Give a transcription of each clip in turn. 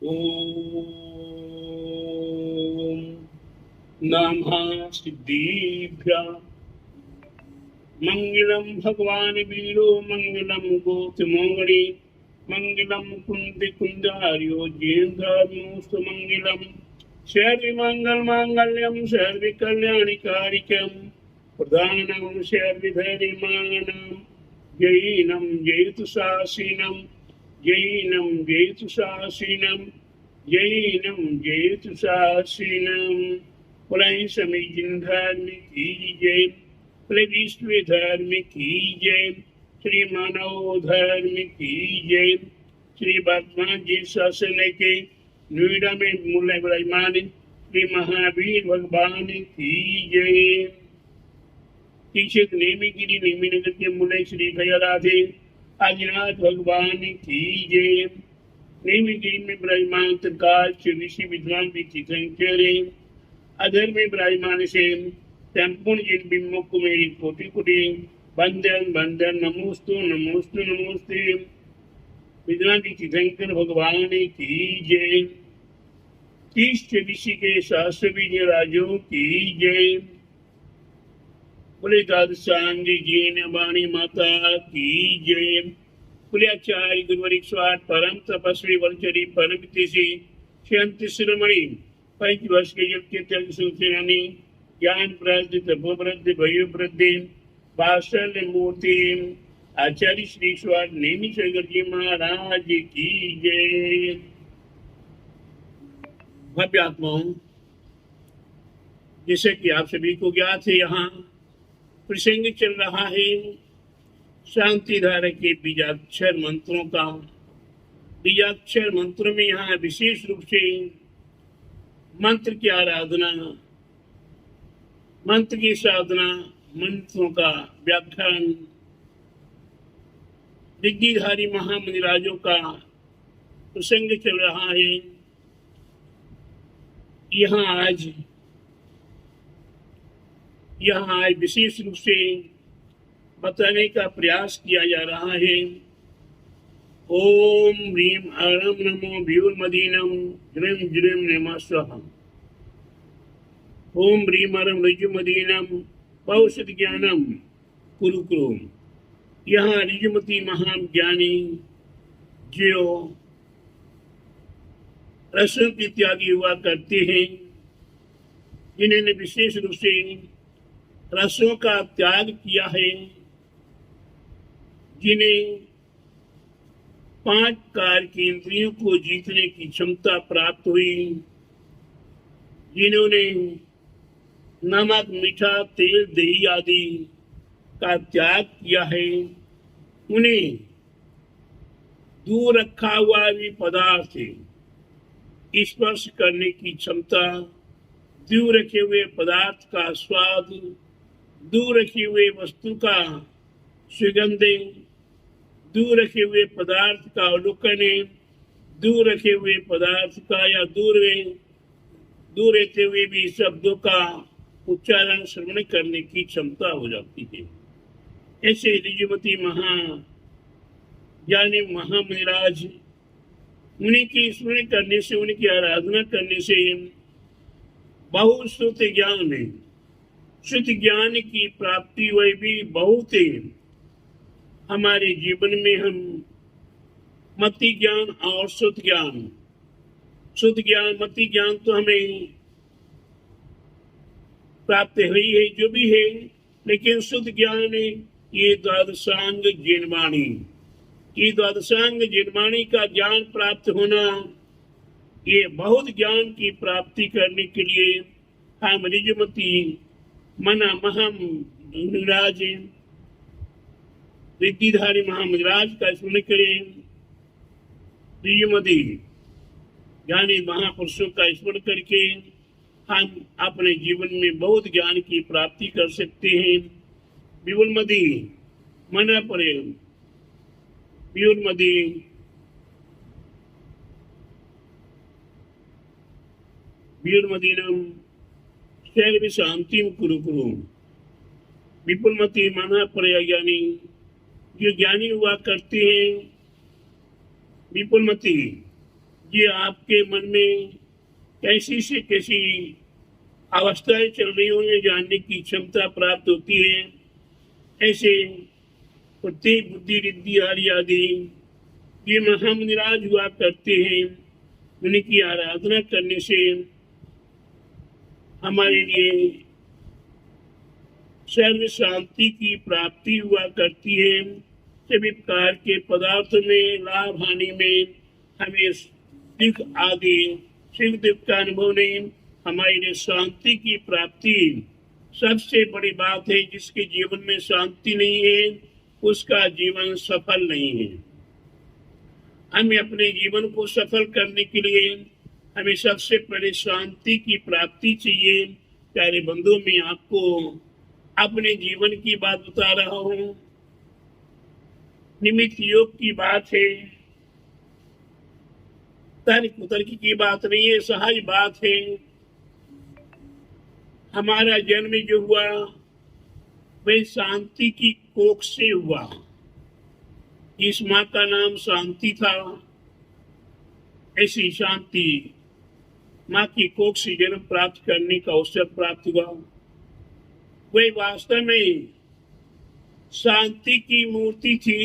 ओम नमः सिद्धिभ्यां मंगलम भगवान वीरो मंगलम गोतमोगणी मंगलम कुंद कुंदारियो जेन्द्रानुस्त मंगलम शर्व मंगल मांगल्यम सर्व कल्याणिकारिकम प्रधानम सर्वधर्माणां जैनम जयतु शासीनम जैनम जयतु शासीनम जैनम जयतु शासीनम पुलय समीचीन धर्म की जय पुलय विश्व धर्म की जय श्री मानव धर्म की जय श्री वर्तमान जी शासन के नोएडा में मूल विराजमान श्री महावीर भगवान की जय तीक्षित नेमीगिरी नेमीनगर के मूल श्री गयाराधे आदिनाथ भगवान की जय नेमीगिरी में विराजमान त्रिकाल ऋषि विद्वान तीर्थंकर अधर में विराजमान से संपूर्ण जिन बिम्बों को मेरी कोटि कोटि बंदन बंदन नमोस्तु नमोस्तु नमोस्ते विद्वान तीर्थंकर भगवान की जय तीस ऋषि के सहस्र बीज राजों की जय बोले द्वादशांग जैन वाणी माता की जय बोले आचार्य गुरुवरिक स्वाट परम तपस्वी वरचरी परम तिथि श्यंत शिरोमणि 5 वर्ष के युग के त्याग सूचनानी ज्ञान प्रद तपोवृद्धि भयोवृद्धि वात्सल्य मूर्ति आचार्य श्री स्वाट नेमी शंकर जी महाराज की जय। भव्य आत्माओं, जैसे कि आप सभी को ज्ञात है, यहाँ प्रसंग चल रहा है शांति धारा के बीजाक्षर मंत्रों का। बीजाक्षर मंत्र में यहाँ विशेष रूप से मंत्र की आराधना, मंत्र की साधना, मंत्रों का व्याख्यान, ऋद्धिधारी महामुनिराजों का प्रसंग चल रहा है। यहाँ आज विशेष रूप से बताने का प्रयास किया जा रहा है। ओम ह्रीम अरम नमो व्यूर्मदीनम ज्रीम ज्रीम नमः स्वाहा। ओम ह्रीम अरम ऋजुमदीनम पौषध ज्ञानम कुरु कुरु। यहाँ ऋजुमती महान ज्ञानी जो रसों की त्यागी हुआ करते हैं, जिन्होंने विशेष रूप से रसों का त्याग किया है, जिन्हें 5 कार की इंद्रियों को जीतने की क्षमता प्राप्त हुई, जिन्होंने नमक मीठा तेल दही आदि का त्याग किया है, उन्हें दूर रखा हुआ भी पदार्थ स्पर्श करने की क्षमता, दूर रखे हुए पदार्थ का स्वाद, दूर रखे हुए वस्तु का सुगंध, दूर रखे हुए पदार्थ का अवलोकन, दूर रखे हुए पदार्थ का या दूर रहते हुए भी शब्दों का उच्चारण श्रवण करने की क्षमता हो जाती है। ऐसे ऋजुमती ज्ञानी महामुनिराज, उन्हीं की स्मरण करने से, उनकी आराधना करने से बहुत श्रुत ज्ञान है, शुद्ध ज्ञान की प्राप्ति वह भी बहुत है। हमारे जीवन में हम मति ज्ञान और शुद्ध ज्ञान, मति ज्ञान तो हमें प्राप्त हुई है जो भी है, लेकिन शुद्ध ज्ञान ये द्वादशांग जिनवाणी, ये द्वादशांग जिनवाणी का ज्ञान प्राप्त होना, ये बहुत ज्ञान की प्राप्ति करने के लिए हम ऋजुमती मना महामुनिराज, ऋद्धिधारी महामुनिराज का स्मरण करें। ऋजुमती ज्ञानी महापुरुषों का स्मरण करके हम अपने जीवन में बहुत ज्ञान की प्राप्ति कर सकते हैं। विपुलमती मना परे व्यूर्मदी व्यूर्मदीनम सर्व शांतिम कुरु कुरु। विपुलमती मना परे ज्ञानी, जो ज्ञानी हुआ करते हैं, विपुलमती ये आपके मन में कैसी से कैसी अवस्थाएं चल रही हैं उन्हें जानने की क्षमता प्राप्त होती है। ऐसे प्रत्येक बुद्धि रिद्धि आदि आदि ये महामनिराज हुआ करते हैं। उनकी आराधना करने से हमारे लिए सर्व शांति की प्राप्ति हुआ करती है। सभी प्रकार के पदार्थ में लाभ हानि में हमें सुख आदि सुख दुख का अनुभव नहीं, हमारे लिए शांति की प्राप्ति सबसे बड़ी बात है। जिसके जीवन में शांति नहीं है उसका जीवन सफल नहीं है। हमें अपने जीवन को सफल करने के लिए हमें सबसे पहले शांति की प्राप्ति चाहिए। प्यारे बंधु, मैं आपको अपने जीवन की बात बता रहा हूँ। निमित्त योग की बात है, तर्क कुतर्क की बात नहीं है, सहज बात है। हमारा जन्म जो हुआ वह शांति की कोख से हुआ। इस माँ का नाम शांति था। ऐसी शांति माँ की कोख से जन्म प्राप्त करने का अवसर प्राप्त हुआ। वह वास्तव में शांति की मूर्ति थी।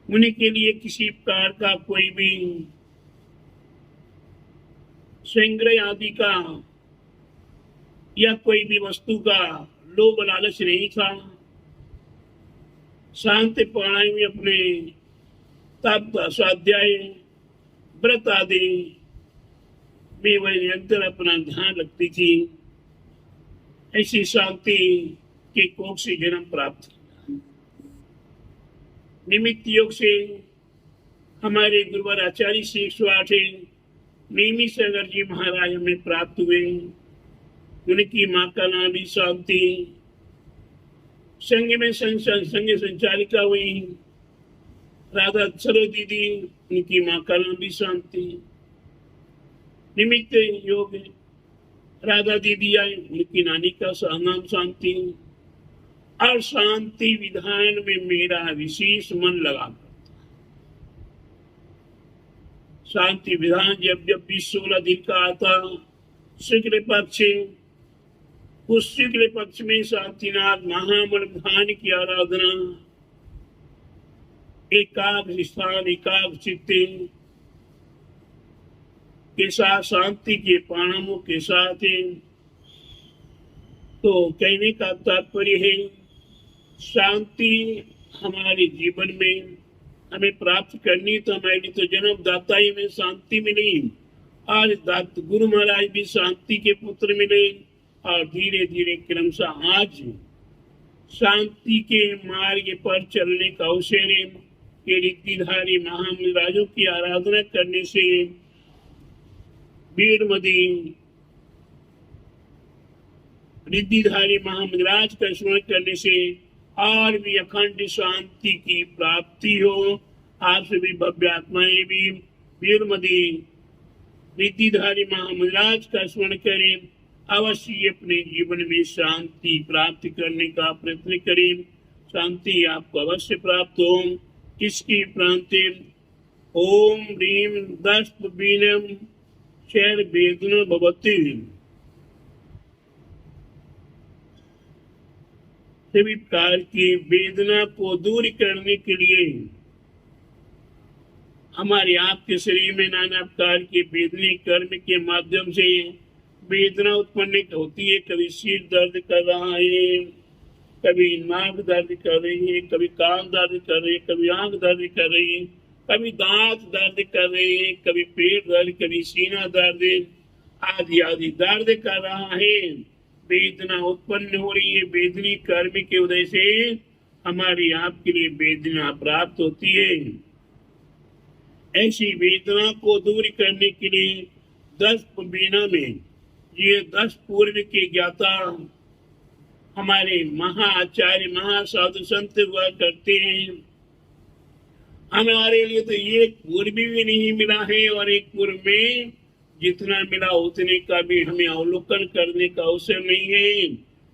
उनके लिए किसी प्रकार का कोई भी संग्रह आदि का या कोई भी वस्तु का लोभ लालच नहीं था। शांति प्राणायाम में अपने तप स्वाध्याय व्रत आदि में वह निरंतर अपना ध्यान रखती थी। ऐसी शांति के कोख से जन्म प्राप्त। निमित्त योग से हमारे गुरुवर आचार्य श्री 108 नेमी सागर जी महाराज हमें प्राप्त हुए। उनकी माँ का नाम भी शांति। संघ में संघ संचालिका हुई राधा सरो दीदी, उनकी माँ का नाम भी शांति। निमित्त योग राधा दीदी आई, उनकी नानी का नाम शांति। और शांति विधान में मेरा विशेष मन लगा। शांति विधान जब जब भी 16 दिन का आता शुक्ल पक्ष, उस शुक्ल पक्ष में शांतिनाथ महामन विधान की आराधना एकाग्र स्थान एकाग्र चित्ते के साथ शांति के प्राणायामों के साथ। तो कहने का तात्पर्य है शांति हमारे जीवन में हमें प्राप्त करनी तो हमारे लिए तो जन्मदाता ही में शांति मिली। आज गुरु महाराज भी शांति के पुत्र मिले और धीरे धीरे क्रमशः आज शांति के मार्ग पर चलने का अवसर के रिद्धिधारी महामनिराजों की आराधना करने से वीरमदी रिद्धिधारी महामनिराज का स्मरण करने से और भी अखंड शांति की प्राप्ति हो। आप सभी भव्य आत्माएं भी वीरमदी रिद्धिधारी महामनिराज का स्मरण करें। अवश्य अपने जीवन में शांति प्राप्त करने का प्रयत्न करें। शांति आपको अवश्य प्राप्त हो। इसकी प्रांते ओम ह्रीम दस्प बीनम शैर वेदना भवती। सभी प्रकार की वेदना को दूर करने के लिए हमारे आपके शरीर में नाना प्रकार के वेदने कर्म के माध्यम से वेदना उत्पन्न होती है। कभी सिर दर्द कर रहा है, कभी नाक दर्द कर रही है, कभी कान दर्द कर रही है, कभी आंख दर्द कर रही है, कभी दांत दर्द कर रहे हैं, कभी पेट दर्द, कभी सीना दर्द आदि आदि दर्द कर रहा है। वेदना उत्पन्न हो रही है। वेदनी कर्म के उदय से हमारी आपके लिए वेदना प्राप्त होती है। ऐसी वेदना को दूर करने के लिए 10 बीना में ये 10 पूर्व के ज्ञाता हमारे महाआचार्य महासाधु संत हुआ करते हैं। हमारे लिए तो ये पूर्व भी नहीं मिला है और एक पूर्व में जितना मिला उतने का भी हमें अवलोकन करने का अवसर नहीं है,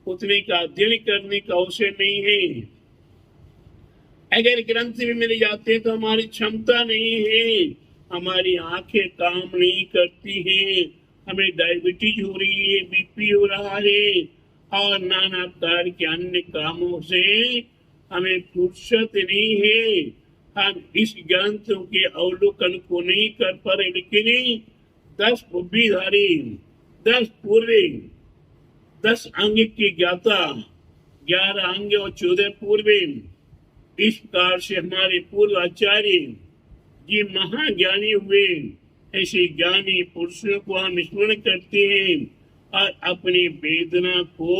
उतने का अध्ययन करने का अवसर नहीं है। अगर ग्रंथ भी मिल जाते तो हमारी क्षमता नहीं है, हमारी आंखें काम नहीं करती हैं, हमें डायबिटीज हो रही है, बीपी हो रहा है और नाना प्रकार के अन्य कामों से हमें फुर्सत नहीं है। हम इस ग्रंथों के अवलोकन को नहीं कर पा रहे, लेकिन 10 बुद्धिधारी, 10 पूर्वी, 10 अंग के ज्ञाता, 11 अंग और 14 पूर्वी, इस प्रकार से हमारे पूर्व आचार्य जी महाज्ञानी हुए। ऐसे ज्ञानी पुरुषों को हम स्मरण करते हैं और अपनी वेदना को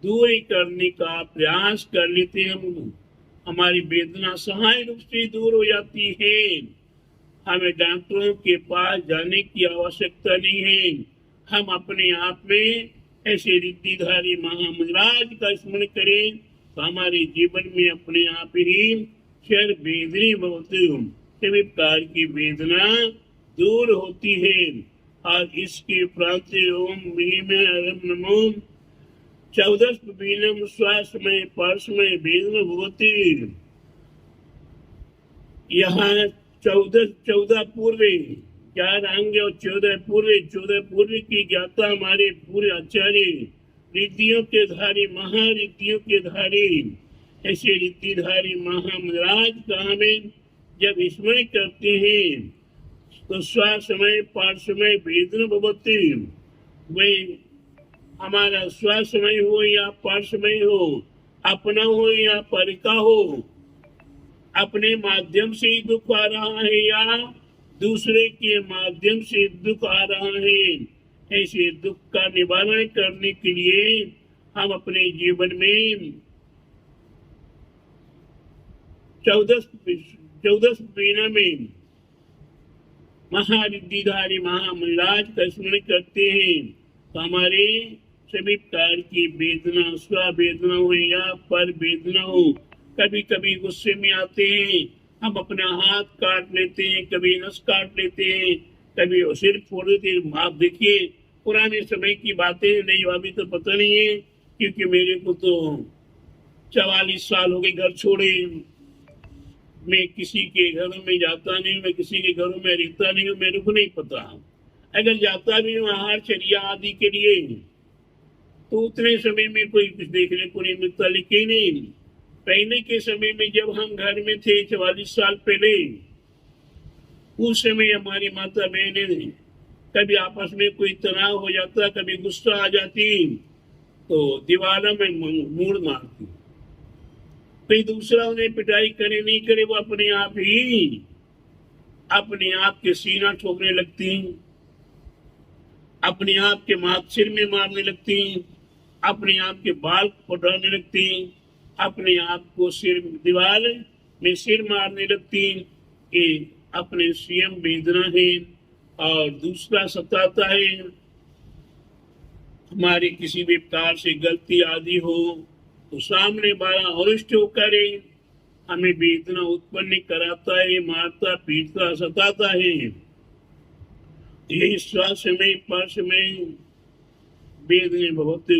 दूर करने का प्रयास कर लेते हैं। हमारी वेदना सहाय रूप से दूर हो जाती है। हमें डॉक्टरों के पास जाने की आवश्यकता नहीं है। हम अपने आप में ऐसे रिद्धिधारी महामंडराज का स्मरण करें तो हमारे जीवन में अपने आप ही क्षर वेदनी भवतु, सभी प्रकार की वेदना दूर होती है। और इसके प्रांत ओम भीम नमो 14 बीनम श्वास में पर्श में वेदना भवती। यहाँ 14 पूर्वे 4 अंग और 14 पूर्वे की ज्ञाता हमारे पूरे आचार्य, रिद्धियों के धारी, महारिद्धियों के धारी, ऐसे रिद्धिधारी महामंडराज का हमें जब स्मरण करते हैं तो स्वसमय पार्श्वमय वेदना भवती। वे हमारा स्वसमय हो या पार्श्वमय हो, अपना हो या पर का हो, अपने माध्यम से ही दुख आ रहा है या दूसरे के माध्यम से दुख आ रहा है, ऐसे दुख का निवारण करने के लिए हम अपने जीवन में 14 महीना में महारिद्धिधारी महामंडराज का स्मरण करते हैं तो हमारे सभी प्रकार की वेदना, स्वेदना हो या पर वेदना हो, कभी कभी गुस्से में आते हैं, हम अपना हाथ काट लेते हैं, कभी नस काट लेते हैं, कभी सिर फोड़ देते हैं। आप देखिए पुराने समय की बातें, नहीं अभी तो पता नहीं है, क्योंकि मेरे को तो 44 साल हो गए घर छोड़े। मैं किसी के घरों में जाता नहीं, मैं किसी के घरों में रहता नहीं हूँ, मेरे को नहीं पता। अगर जाता भी हूँ आहार चर्या आदि के लिए तो उतने समय में कोई कुछ देखने को नहीं मिलता। लेकिन पहले के समय में जब हम घर में थे 44 साल पहले, उस समय हमारी माता बहनें कभी आपस में कोई तनाव हो जाता, कभी गुस्सा आ जाती तो दीवारों में मूड़ मारती, कोई दूसरा उन्हें पिटाई करे नहीं करे, वो अपने आप के सीना ठोकने लगती, अपने आप के माथ सिर में मारने लगती, अपने आप के बाल पटाने लगती, अपने आप को सिर दीवार में सिर मारने लगती। ये अपने स्वयं वेदना है। और दूसरा सताता है, हमारी किसी भी प्रकार से गलती आदि हो तो सामने वाला अरुष्ट होकर हमें वेदना उत्पन्न कराता है, मारता पीटता सताता है। यही श्वास में पर्श में वेदना बहुत,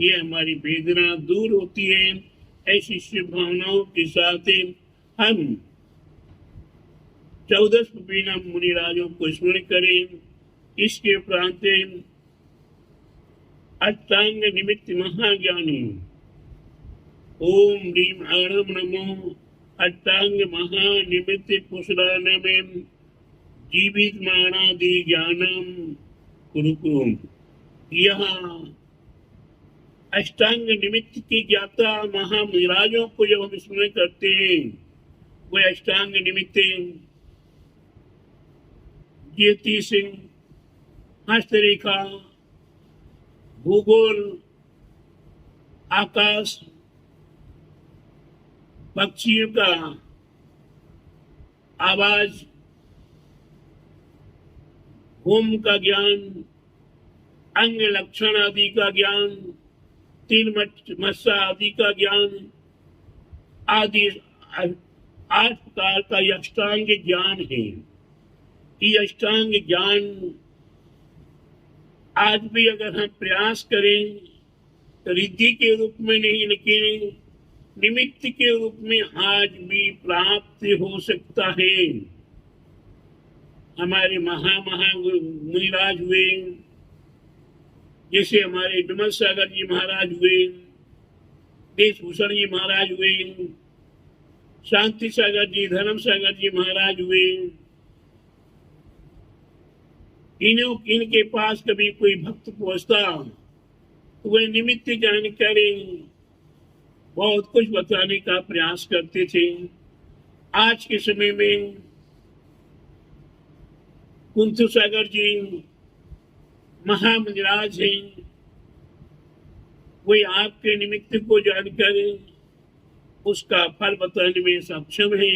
ये हमारी वेदना दूर होती है। ऐसी शुभ भावनाओं के साथ हम 14 बीना मुनिराजों को स्मरण करें। इसके उपरांत अष्टांग निमित्त महाज्ञानी ओम ह्रीम अणम नमो अष्टांग महानिमित्त कुशलान में जीवित माणादि ज्ञानम कुरुकुम। यहाँ अष्टांग निमित्त की ज्ञाता महामंडराजों को जब हम स्मरण करते हैं, वो अष्टांग निमित्त ज्योतिष, हस्तरेखा, भूगोल, आकाश, पक्षियों का आवाज, होम का ज्ञान, अंग लक्षण आदि का ज्ञान, तीन मत्स्य आदि का ज्ञान आदि 8 प्रकार का यह अष्टांग ज्ञान है। ये अष्टांग ज्ञान आज भी अगर हम प्रयास करें तो रिद्धि के रूप में नहीं, लेकिन निमित्त के रूप में आज भी प्राप्त हो सकता है। हमारे महा मुनिराज हुए, जैसे हमारे विमल सागर जी महाराज हुए, देशभूषण जी महाराज हुए, शांति सागर जी, धर्म सागर जी महाराज हुए। इनके पास कभी कोई भक्त पहुंचता तो वह निमित्त जानकारी बहुत कुछ बताने का प्रयास करते थे। आज के समय में कुंथु सागर जी महामुनिराज हैं, वे आपके निमित्त को जानकर उसका फल बताने में सक्षम है।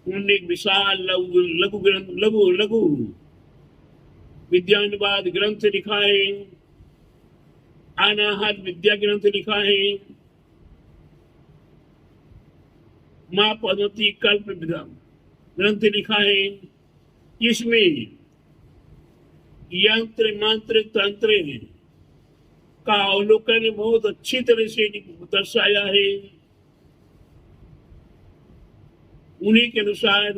उन्होंने एक विशाल लघु विद्यानुवाद ग्रंथ लिखा है, अनाहत विद्या ग्रंथ लिखा है, माँ पद्मती कल्प ग्रंथ लिखा है। इसमें यंत्र मंत्र तंत्र का अवलोकन बहुत अच्छी तरह से दर्शाया है। उन्हीं के अनुसार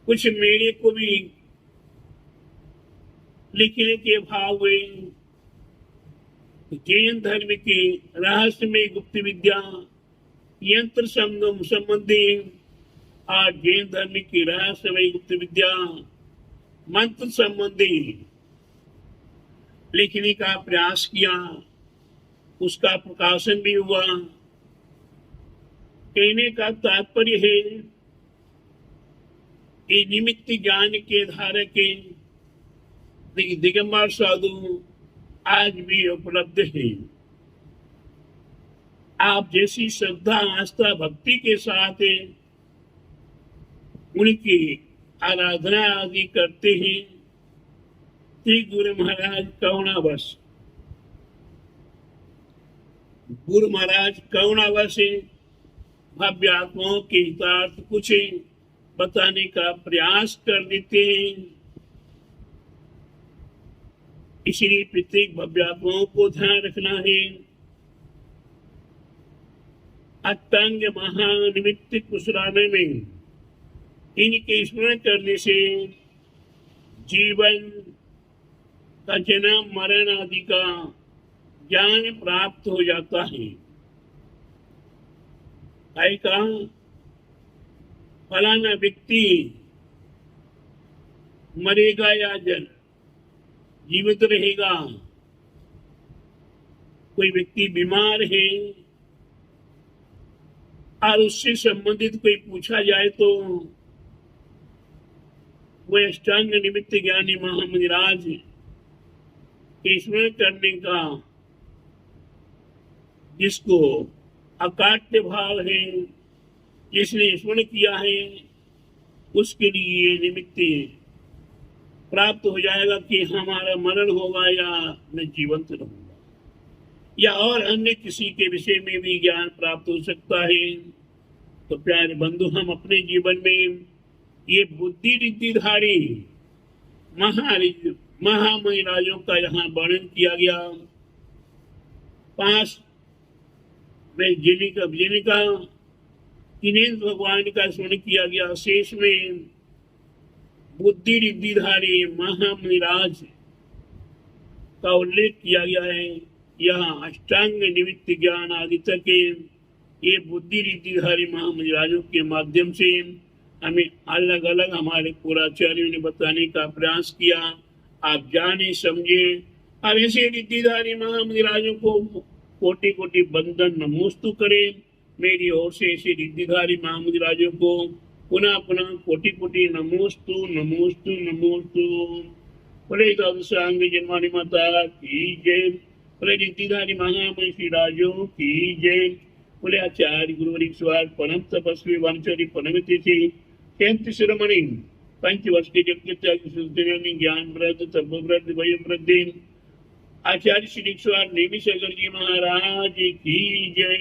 कुछ मेरे को भी लिखने के भाव हुए। जैन धर्म की रहस्यमय गुप्त विद्या, यंत्र संबंधी और जैन धर्म की रहस्यमय गुप्त विद्या, मंत्र संबंधी लिखने का प्रयास किया, उसका प्रकाशन भी हुआ। कहने का तात्पर्य है कि निमित्त ज्ञान के धारक दिगंबर साधु आज भी उपलब्ध है। आप जैसी श्रद्धा आस्था भक्ति के साथ उनकी आराधना आदि करते हैं, श्री गुरु महाराज करुणावश भव्य आत्माओं के हितार्थ कुछ बताने का प्रयास कर देते हैं। इसलिए प्रत्येक भव्य आत्माओं को ध्यान रखना है। अष्टांग महानिमित्त कुशलाने में इनके स्मरण करने से जीवन का जन्म मरण आदि का ज्ञान प्राप्त हो जाता है। का फलाना व्यक्ति मरेगा या जीवित रहेगा, कोई व्यक्ति बीमार है और उससे संबंधित कोई पूछा जाए तो वह अष्टांग निमित्त ज्ञानी महामुनिराज के स्मरण करने का जिसको अकाट्य भाव है, जिसने स्मरण किया है, उसके लिए निमित्त प्राप्त हो जाएगा कि हमारा मरण होगा या मैं जीवंत रहूंगा, या और अन्य किसी के विषय में भी ज्ञान प्राप्त हो सकता है। तो प्यारे बंधु, हम अपने जीवन में ये बुद्धि रिद्धिधारी महामुनिराजों का यहाँ वर्णन किया गया। 5 में जिनका किनेन्द्र भगवान का स्मरण किया गया, शेष में बुद्धि रिद्धिधारी महामुनिराज का उल्लेख किया गया है। यहाँ अष्टांग निमित्त ज्ञान आदि तक ये बुद्धि रिद्धिधारी महामुनिराजों के माध्यम से हमें अलग अलग हमारे पुराचार्यों ने बताने का प्रयास किया। आप जाने समझे और ऐसे रिद्धिधारी महामुनिराजों को कोटि कोटि बंधन नमोस्तु करें। मेरी ओर से ऐसे रिद्धिधारी महामुनिराजों को पुनः पुनः कोटि कोटि नमोस्तु नमोस्तु नमोस्तु। बोले दादुसांग जन्मानी माता की जय, बोले रिद्धिधारी महामुनि श्री राजों की जय, बोले आचार्य गुरुवरिश्वर परम तपस्वी वनचरी परमतिथि 33 शिरोमणि पंचवर्ष के जगत ज्ञान व्रत तप व्रत वय वृद्धि आचार्य श्री नेमी सागर जी महाराज की जय।